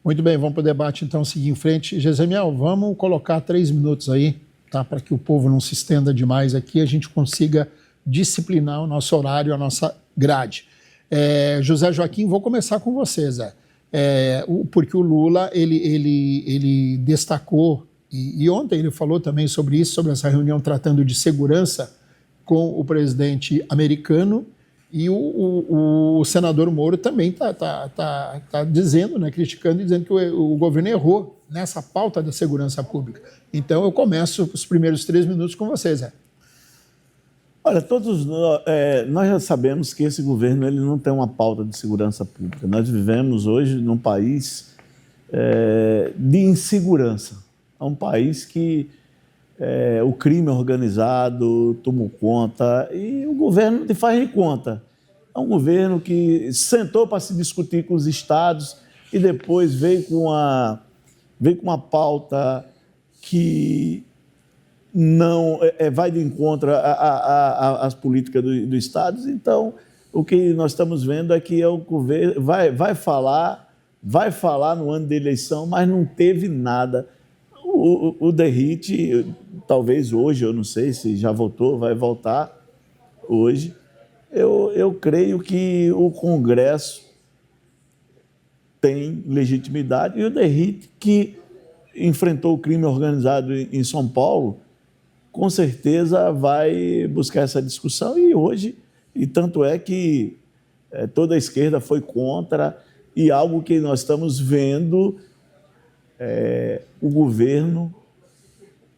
Muito bem, vamos para o debate então seguir em frente. Gesemiel, vamos colocar 3 minutos aí, tá? Para que o povo não se estenda demais aqui, a gente consiga disciplinar o nosso horário, a nossa grade. José Joaquim, vou começar com você, Zé. Porque o Lula, ele destacou, e ontem ele falou também sobre isso, sobre essa reunião tratando de segurança com o presidente americano, e o senador Moro também está dizendo, né, criticando e dizendo que o governo errou nessa pauta da segurança pública. Então, eu começo os primeiros 3 minutos com vocês, Zé. Olha, todos nós já sabemos que esse governo ele não tem uma pauta de segurança pública. Nós vivemos hoje num país de insegurança. É um país que o crime organizado tomou conta e o governo não faz de conta. É um governo que sentou para se discutir com os estados e depois veio com uma pauta que não vai de encontro às políticas dos estados. Então, o que nós estamos vendo é que o governo vai falar no ano de eleição, mas não teve nada. O DERIT, talvez hoje, eu não sei se já votou, vai voltar hoje. Eu creio que o Congresso tem legitimidade e o DERIT, que enfrentou o crime organizado em São Paulo, com certeza vai buscar essa discussão e tanto é que toda a esquerda foi contra, e algo que nós estamos vendo, o governo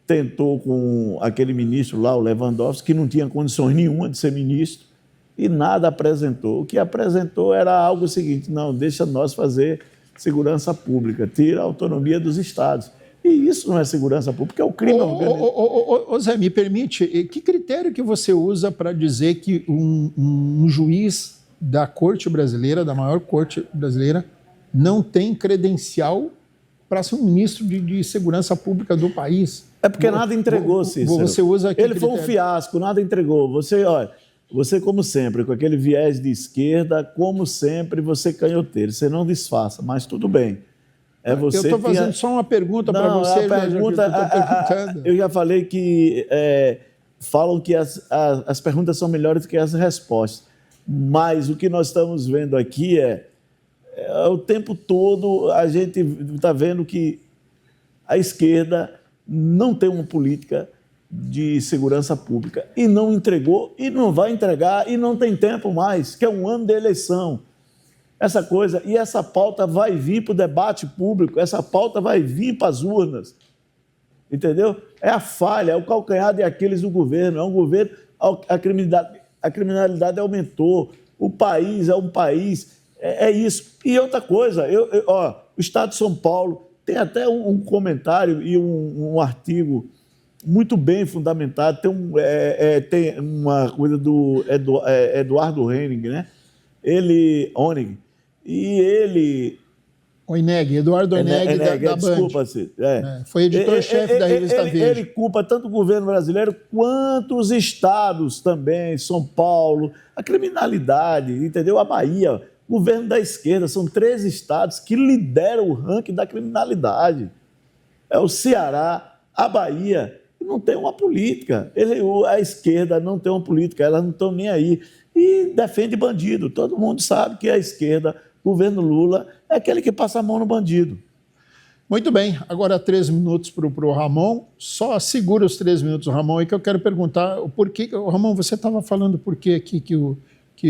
tentou com aquele ministro lá, o Lewandowski, que não tinha condições nenhuma de ser ministro, e nada apresentou. O que apresentou era algo seguinte: não, deixa nós fazer segurança pública, tira a autonomia dos estados. E isso não é segurança pública, é o crime organizado. Zé, me permite, que critério que você usa para dizer que um juiz da corte brasileira, da maior corte brasileira, não tem credencial para ser um ministro de segurança pública do país? É porque nada entregou, Cícero. Você usa Ele foi um fiasco, nada entregou. Você, como sempre, com aquele viés de esquerda, como sempre, você canhoteiro. Você não disfarça, mas tudo bem. Eu estou fazendo só uma pergunta para você. Eu já falei que falam que as perguntas são melhores do que as respostas. Mas o que nós estamos vendo aqui o tempo todo a gente está vendo que a esquerda não tem uma política de segurança pública e não entregou e não vai entregar e não tem tempo mais, que é um ano de eleição. Essa coisa, e essa pauta vai vir para o debate público, essa pauta vai vir para as urnas, entendeu? É a falha, é o calcanhar de Aquiles do governo, é um governo, a criminalidade aumentou, o país é um país, é isso. E outra coisa, o Estado de São Paulo tem até um comentário e um artigo muito bem fundamentado, tem uma coisa do Eduardo Henning, né? Honig, e ele... Eduardo Oineg, da desculpa, Band. Foi editor-chefe da revista Veja. Ele culpa tanto o governo brasileiro quanto os estados também, São Paulo, a criminalidade, entendeu? A Bahia, governo da esquerda, são 3 estados que lideram o ranking da criminalidade. É o Ceará, a Bahia, e não tem uma política. A esquerda não tem uma política, elas não estão nem aí. E defende bandido. Todo mundo sabe que a esquerda, o governo Lula, é aquele que passa a mão no bandido. Muito bem, agora 3 minutos para o Ramon. Só segura os 3 minutos, Ramon, aí que eu quero perguntar o porquê. Ramon, você estava falando por que aqui que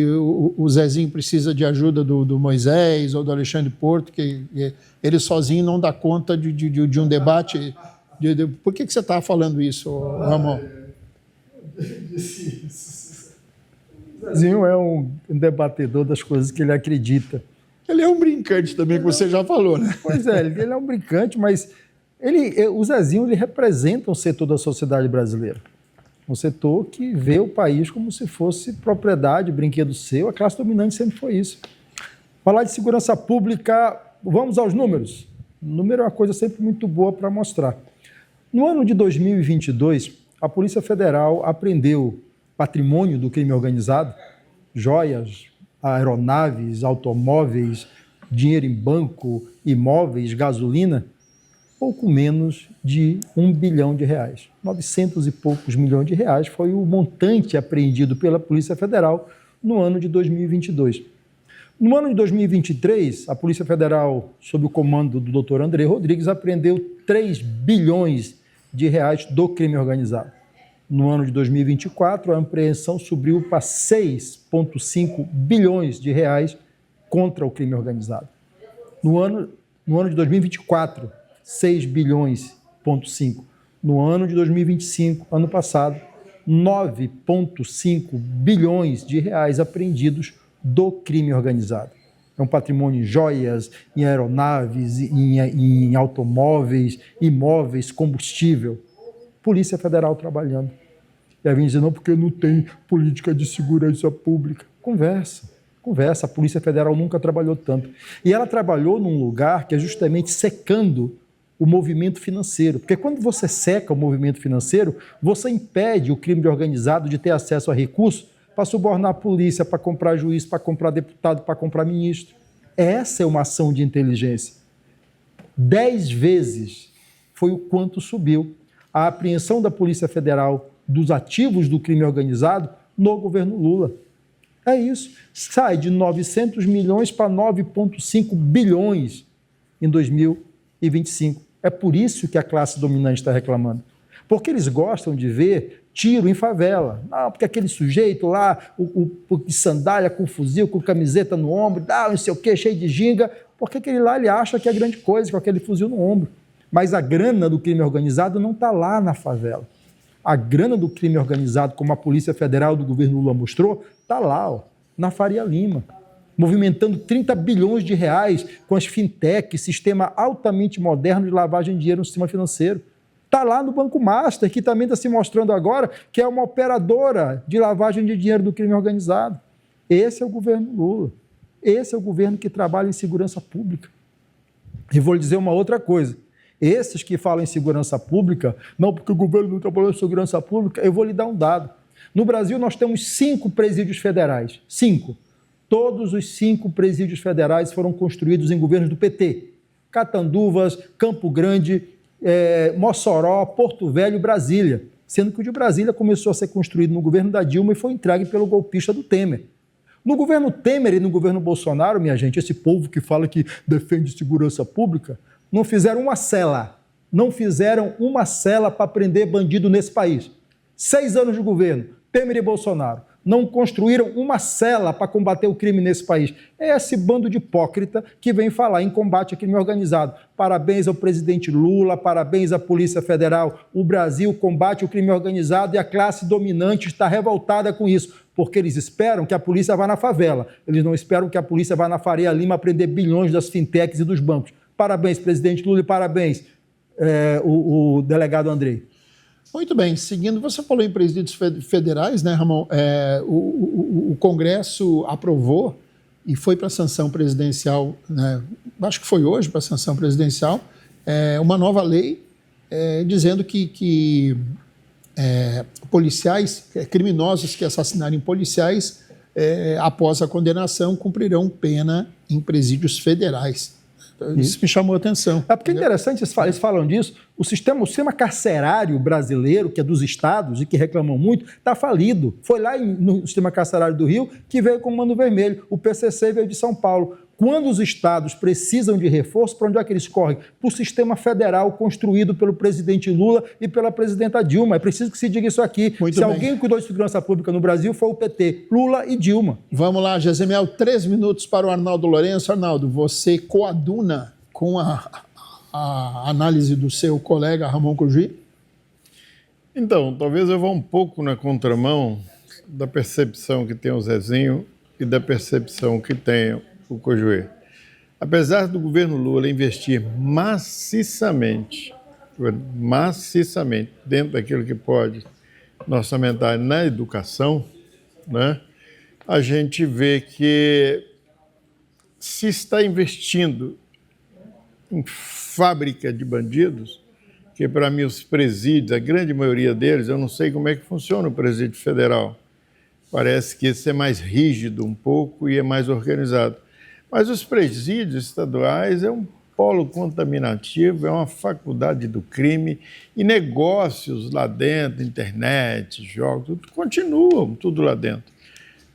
o Zezinho precisa de ajuda do Moisés ou do Alexandre Porto, que ele sozinho não dá conta de um debate. Por que você estava falando isso, Ramon? O Zezinho é um debatedor das coisas que ele acredita. Ele é um brincante também, que você já falou, né? Pois é, ele é um brincante, mas o Zezinho ele representa um setor da sociedade brasileira. Um setor que vê o país como se fosse propriedade, brinquedo seu. A classe dominante sempre foi isso. Falar de segurança pública, vamos aos números. O número é uma coisa sempre muito boa para mostrar. No ano de 2022, a Polícia Federal apreendeu patrimônio do crime organizado, joias, aeronaves, automóveis, dinheiro em banco, imóveis, gasolina, pouco menos de R$1 bilhão. 900 e poucos milhões de reais foi o montante apreendido pela Polícia Federal no ano de 2022. No ano de 2023, a Polícia Federal, sob o comando do Dr. André Rodrigues, apreendeu 3 bilhões de reais do crime organizado. No ano de 2024, a apreensão subiu para 6,5 bilhões de reais contra o crime organizado. No ano de 2024, 6 bilhões,5. No ano de 2025, ano passado, 9,5 bilhões de reais apreendidos do crime organizado. É um patrimônio em joias, em aeronaves, em automóveis, imóveis, combustível. Polícia Federal trabalhando. E aí vem dizer, não, porque não tem política de segurança pública. Conversa. A Polícia Federal nunca trabalhou tanto. E ela trabalhou num lugar que é justamente secando o movimento financeiro. Porque quando você seca o movimento financeiro, você impede o crime organizado de ter acesso a recursos para subornar a polícia, para comprar juiz, para comprar deputado, para comprar ministro. Essa é uma ação de inteligência. 10 vezes foi o quanto subiu a apreensão da Polícia Federal dos ativos do crime organizado no governo Lula. É isso. Sai de 900 milhões para 9,5 bilhões em 2025. É por isso que a classe dominante está reclamando. Porque eles gostam de ver tiro em favela. Não, porque aquele sujeito lá, o sandália com fuzil, com camiseta no ombro, não sei o quê, cheio de ginga, porque aquele lá ele acha que é grande coisa com aquele fuzil no ombro. Mas a grana do crime organizado não está lá na favela. A grana do crime organizado, como a Polícia Federal do governo Lula mostrou, está lá, ó, na Faria Lima, movimentando 30 bilhões de reais com as fintech, sistema altamente moderno de lavagem de dinheiro no sistema financeiro. Está lá no Banco Master, que também está se mostrando agora que é uma operadora de lavagem de dinheiro do crime organizado. Esse é o governo Lula. Esse é o governo que trabalha em segurança pública. E vou lhe dizer uma outra coisa. Esses que falam em segurança pública, não, porque o governo não trabalhou em segurança pública, eu vou lhe dar um dado. No Brasil, nós temos 5 presídios federais. 5. Todos os 5 presídios federais foram construídos em governos do PT. Catanduvas, Campo Grande, Mossoró, Porto Velho e Brasília. Sendo que o de Brasília começou a ser construído no governo da Dilma e foi entregue pelo golpista do Temer. No governo Temer e no governo Bolsonaro, minha gente, esse povo que fala que defende segurança pública, não fizeram uma cela. Não fizeram uma cela para prender bandido nesse país. 6 anos de governo, Temer e Bolsonaro, não construíram uma cela para combater o crime nesse país. É esse bando de hipócrita que vem falar em combate ao crime organizado. Parabéns ao presidente Lula, parabéns à Polícia Federal. O Brasil combate o crime organizado e a classe dominante está revoltada com isso, porque eles esperam que a polícia vá na favela. Eles não esperam que a polícia vá na Faria Lima prender bilhões das fintechs e dos bancos. Parabéns, presidente Lula, e parabéns, o delegado Andrei. Muito bem, seguindo, você falou em presídios federais, né, Ramon? O Congresso aprovou e foi para a sanção presidencial, né, acho que foi hoje para a sanção presidencial, uma nova lei dizendo que policiais, criminosos que assassinarem policiais, após a condenação, cumprirão pena em presídios federais. Isso me chamou a atenção. É porque é interessante, eles falam disso, o sistema carcerário brasileiro, que é dos estados e que reclamam muito, está falido. Foi lá no sistema carcerário do Rio que veio com o Mando Vermelho, o PCC veio de São Paulo. Quando os estados precisam de reforço, para onde é que eles correm? Para o sistema federal construído pelo presidente Lula e pela presidenta Dilma. É preciso que se diga isso aqui. Se alguém cuidou de segurança pública no Brasil, foi o PT, Lula e Dilma. Vamos lá, Jezemiel, 3 minutos para o Arnaldo Lourenço. Arnaldo, você coaduna com a análise do seu colega Ramon Coggi? Então, talvez eu vá um pouco na contramão da percepção que tem o Zezinho e da percepção que tem o Coggi. Apesar do governo Lula investir maciçamente dentro daquilo que pode no orçamentário na educação, né, a gente vê que se está investindo em fábrica de bandidos, que para mim os presídios, a grande maioria deles, eu não sei como é que funciona o presídio federal. Parece que esse é mais rígido um pouco e é mais organizado. Mas os presídios estaduais é um polo contaminativo, é uma faculdade do crime e negócios lá dentro, internet, jogos, tudo, continuam tudo lá dentro.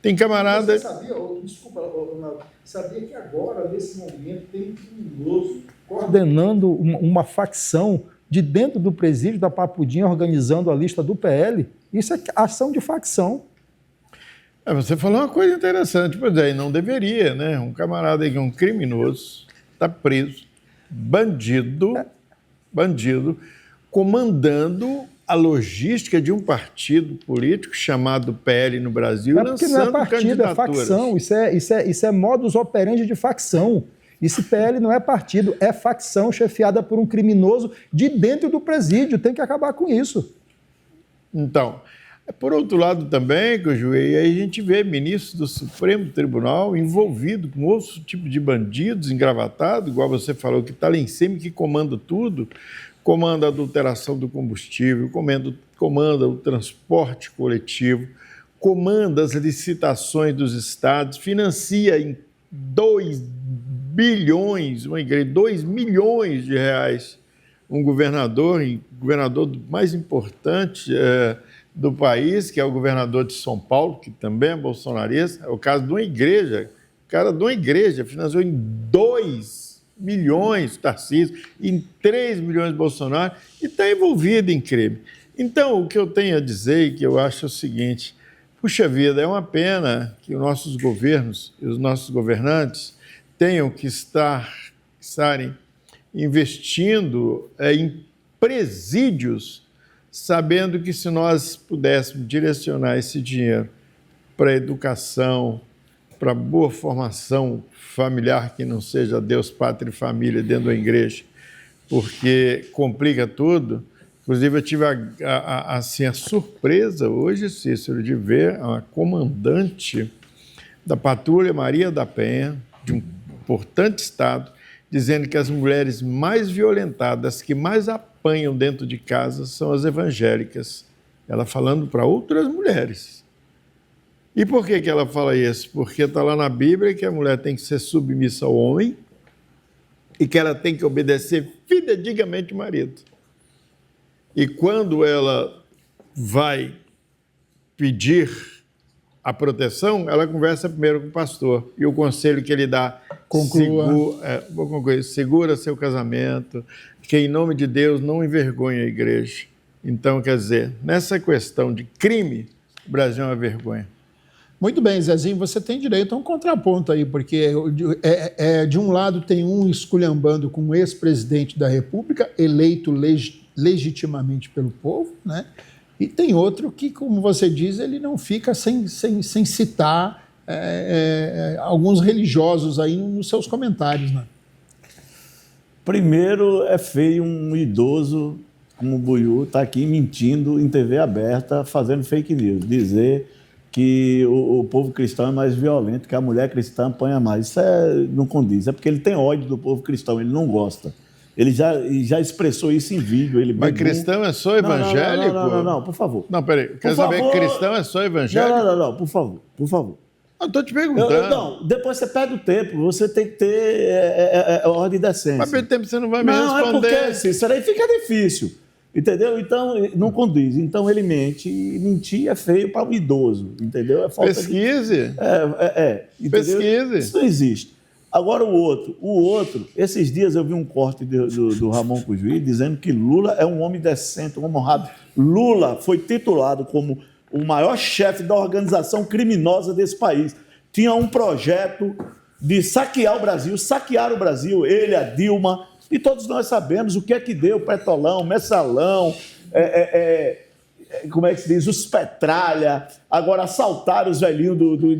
Tem camarada... Você sabia, desculpa, Ronaldo, sabia que agora, nesse momento, tem um criminoso coordenando uma facção de dentro do presídio da Papudinha, organizando a lista do PL? Isso é ação de facção. Você falou uma coisa interessante, pois é, não deveria, né? Um camarada aí que é um criminoso, está preso, bandido, comandando a logística de um partido político chamado PL no Brasil, porque não é partido, é facção, isso é modus operandi de facção. Esse PL não é partido, é facção chefiada por um criminoso de dentro do presídio, tem que acabar com isso. Então... Por outro lado também, aí a gente vê ministros do Supremo Tribunal envolvidos com outro tipo de bandidos, engravatados, igual você falou, que está lá em cima, que comanda tudo, comanda a adulteração do combustível, comanda o transporte coletivo, comanda as licitações dos estados, financia em 2 bilhões, uma igreja, 2 milhões de reais, um governador mais importante do país, que é o governador de São Paulo, que também é bolsonarista. É o caso de uma igreja. O cara de uma igreja financiou em 2 milhões Tarcísio, em 3 milhões Bolsonaro, e está envolvido em crime. Então, o que eu tenho a dizer, e que eu acho é o seguinte: puxa vida, é uma pena que os nossos governos e os nossos governantes tenham que estarem investindo em presídios, sabendo que se nós pudéssemos direcionar esse dinheiro para a educação, para boa formação familiar, que não seja Deus, Pátria e Família dentro da igreja, porque complica tudo. Inclusive, eu tive a surpresa hoje, Cícero, de ver a comandante da Patrulha Maria da Penha, de um importante estado, dizendo que as mulheres mais violentadas, que mais apanham dentro de casa, são as evangélicas. Ela falando para outras mulheres. E por que ela fala isso? Porque está lá na Bíblia que a mulher tem que ser submissa ao homem e que ela tem que obedecer fidedigamente o marido. E quando ela vai pedir a proteção, ela conversa primeiro com o pastor. E o conselho que ele dá... Vou concluir. Segura seu casamento, que em nome de Deus não envergonhe a igreja. Então, quer dizer, nessa questão de crime, o Brasil é uma vergonha. Muito bem, Zezinho, você tem direito a um contraponto aí, porque de um lado tem um esculhambando com o ex-presidente da República, eleito legitimamente pelo povo, né? E tem outro que, como você diz, ele não fica sem citar alguns religiosos aí nos seus comentários, né? Primeiro, é feio um idoso como o Buiú estar aqui mentindo em TV aberta, fazendo fake news, dizer que o povo cristão é mais violento, que a mulher cristã apanha mais. Isso não condiz, é porque ele tem ódio do povo cristão, ele não gosta. Ele já expressou isso em vídeo. Mas cristão é só evangélico? Não, por favor. Não, peraí, quer saber que cristão é só evangélico? Não, por favor. Eu estou te perguntando. Não, depois você perde o tempo, você tem que ter ordem e decência. Mas perde tempo, você não vai me responder. Não, é porque isso aí fica difícil, entendeu? Então, não condiz. Então, ele mente, e mentir é feio para um idoso, entendeu? É falta Pesquise. Pesquise. Isso não existe. Agora, o outro, esses dias eu vi um corte do Ramon Cujuí dizendo que Lula é um homem decente, um homem honrado. Lula foi titulado como o maior chefe da organização criminosa desse país. Tinha um projeto de saquear o Brasil, ele, a Dilma, e todos nós sabemos o que é que deu, Petrolão, Mensalão, como é que se diz, os Petralha, agora assaltaram os velhinhos do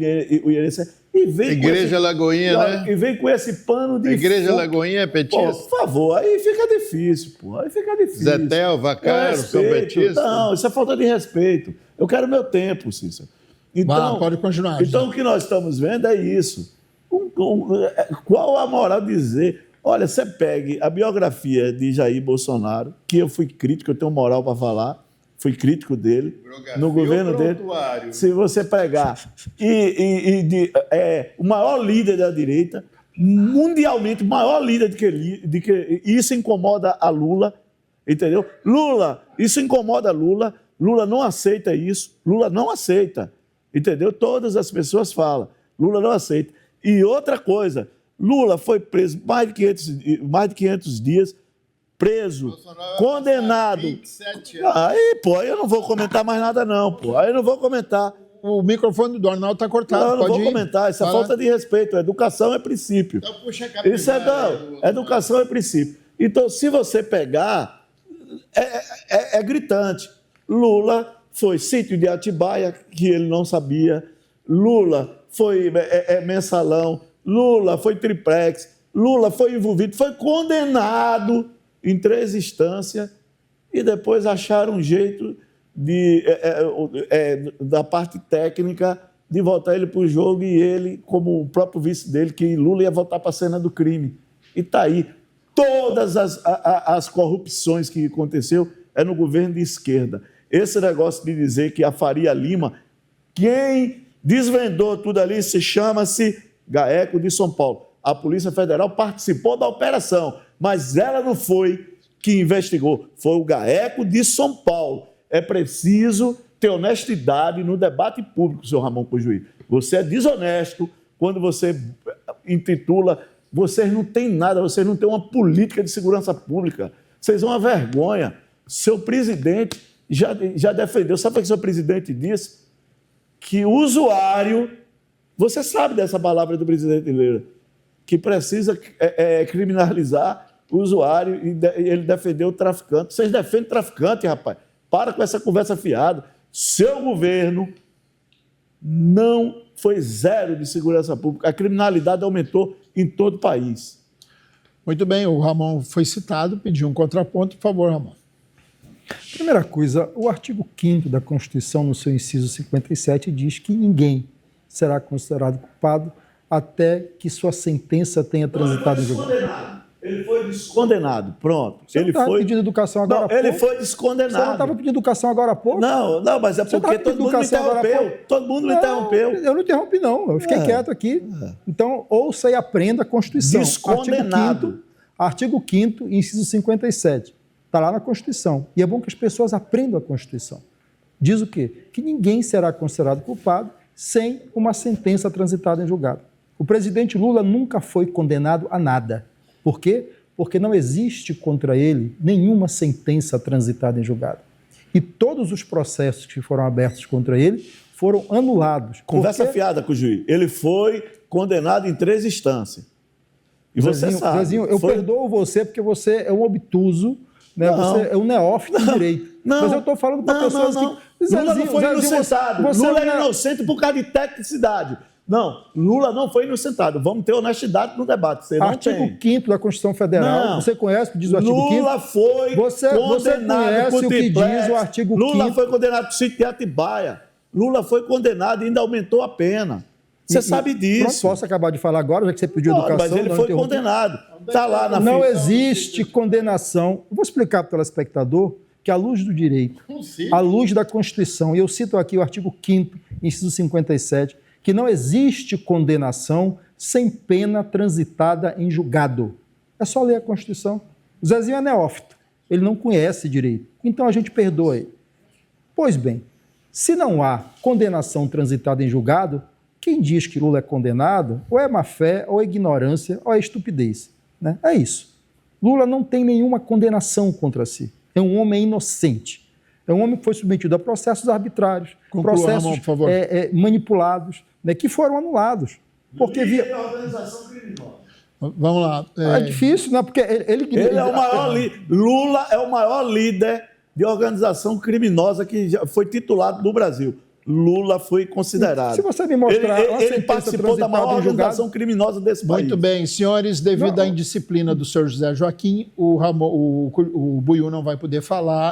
INSS. Igreja Lagoinha, né? E vem com esse pano de... Igreja Lagoinha é petista? Por favor, aí fica difícil, Zetel, Vacaro, são petistas? Não, isso é falta de respeito. Eu quero meu tempo, Cícero. Então, pode continuar. Então, o que nós estamos vendo é isso. Qual a moral de dizer... Olha, você pegue a biografia de Jair Bolsonaro, que eu fui crítico, eu tenho moral para falar, fui crítico dele, no governo dele. Se você pegar o maior líder da direita, mundialmente maior líder de que isso incomoda a Lula, entendeu? Isso incomoda Lula. Lula não aceita isso. Lula não aceita, entendeu? Todas as pessoas falam. Lula não aceita. E outra coisa, Lula foi preso mais de 500 dias, preso, condenado. 27 anos. Aí, pô, eu não vou comentar mais nada não, pô. Aí eu não vou comentar. O microfone do Arnaldo está cortado. Não, eu não pode vou ir. comentar. Isso é Fala. falta de respeito. Educação é princípio. Então puxa a capivara Isso é aí não. Educação é princípio. Então, se você pegar, é gritante. Lula foi sítio de Atibaia, que ele não sabia. Lula foi mensalão. Lula foi triplex. Lula foi envolvido, foi condenado em 3 instâncias e depois acharam um jeito da parte técnica de voltar ele para o jogo e ele, como o próprio vice dele, que Lula ia voltar para a cena do crime. E está aí. Todas as corrupções que aconteceu é no governo de esquerda. Esse negócio de dizer que a Faria Lima, quem desvendou tudo ali chama-se GAECO de São Paulo. A Polícia Federal participou da operação, mas ela não foi que investigou, foi o GAECO de São Paulo. É preciso ter honestidade no debate público, senhor Ramon Pujuí. Você é desonesto quando você intitula, vocês não têm nada, vocês não têm uma política de segurança pública, vocês são uma vergonha. Seu presidente já defendeu, sabe o que o seu presidente disse? Que o usuário, você sabe dessa palavra do presidente Lula, que precisa criminalizar o usuário e ele defendeu o traficante. Vocês defendem traficante, rapaz. Para com essa conversa fiada. Seu governo não foi zero de segurança pública. A criminalidade aumentou em todo o país. Muito bem, o Ramon foi citado, pediu um contraponto. Por favor, Ramon. Primeira coisa, o artigo 5º da Constituição, no seu inciso 57, diz que ninguém será considerado culpado até que sua sentença tenha transitado em julgamento. Ele foi descondenado, pronto. Você não estava pedindo educação agora há pouco? Ele foi Você não descondenado. estava pedindo educação agora há pouco? Não, mas é porque todo mundo me interrompeu. Todo mundo me interrompeu. Eu não interrompi, não. Eu fiquei quieto aqui. Então, ouça e aprenda a Constituição. Descondenado. Artigo 5º, inciso 57. Está lá na Constituição. E é bom que as pessoas aprendam a Constituição. Diz o quê? Que ninguém será considerado culpado sem uma sentença transitada em julgado. O presidente Lula nunca foi condenado a nada. Por quê? Porque não existe contra ele nenhuma sentença transitada em julgado. E todos os processos que foram abertos contra ele foram anulados. Conversa fiada com o juiz. Ele foi condenado em 3 instâncias. E você sabe. Zezinho, eu perdoo você porque você é um obtuso, né? Você é um neófito de direito. Mas eu estou falando para pessoas que... Lula não foi inocentado. Lula era inocente por causa de tecnicidade. Não, Lula não foi inocentado. Vamos ter honestidade no debate. Você não artigo tem. 5º da Constituição Federal. Não. Você conhece o que diz o artigo 5º? Lula foi condenado por o que diz o artigo 5º? Lula foi condenado por sítio de Atibaia. Lula foi condenado e ainda aumentou a pena. Você sabe disso. Pronto, posso acabar de falar agora, já que você pediu educação. Mas ele foi condenado. Está lá na Não existe condenação. Eu vou explicar para o telespectador que, à luz do direito, à luz da Constituição, e eu cito aqui o artigo 5º, inciso 57, que não existe condenação sem pena transitada em julgado. É só ler a Constituição. O Zezinho é neófito, ele não conhece direito. Então a gente perdoa ele. Pois bem, se não há condenação transitada em julgado, quem diz que Lula é condenado ou é má fé, ou é ignorância, ou é estupidez. Né? É isso. Lula não tem nenhuma condenação contra si. É um homem inocente. É um homem que foi submetido a processos arbitrários, processos Ramon, por favor. Manipulados, né, que foram anulados. Porque organização criminosa. Vamos lá. É difícil, né? Porque ele é o maior Lula é o maior líder de organização criminosa que já foi titulado no Brasil. Lula foi considerado. Se você me mostrar ele participou da maior organização criminosa desse país. Muito bem, senhores, devido à indisciplina do senhor José Joaquim, o Buiú não vai poder falar.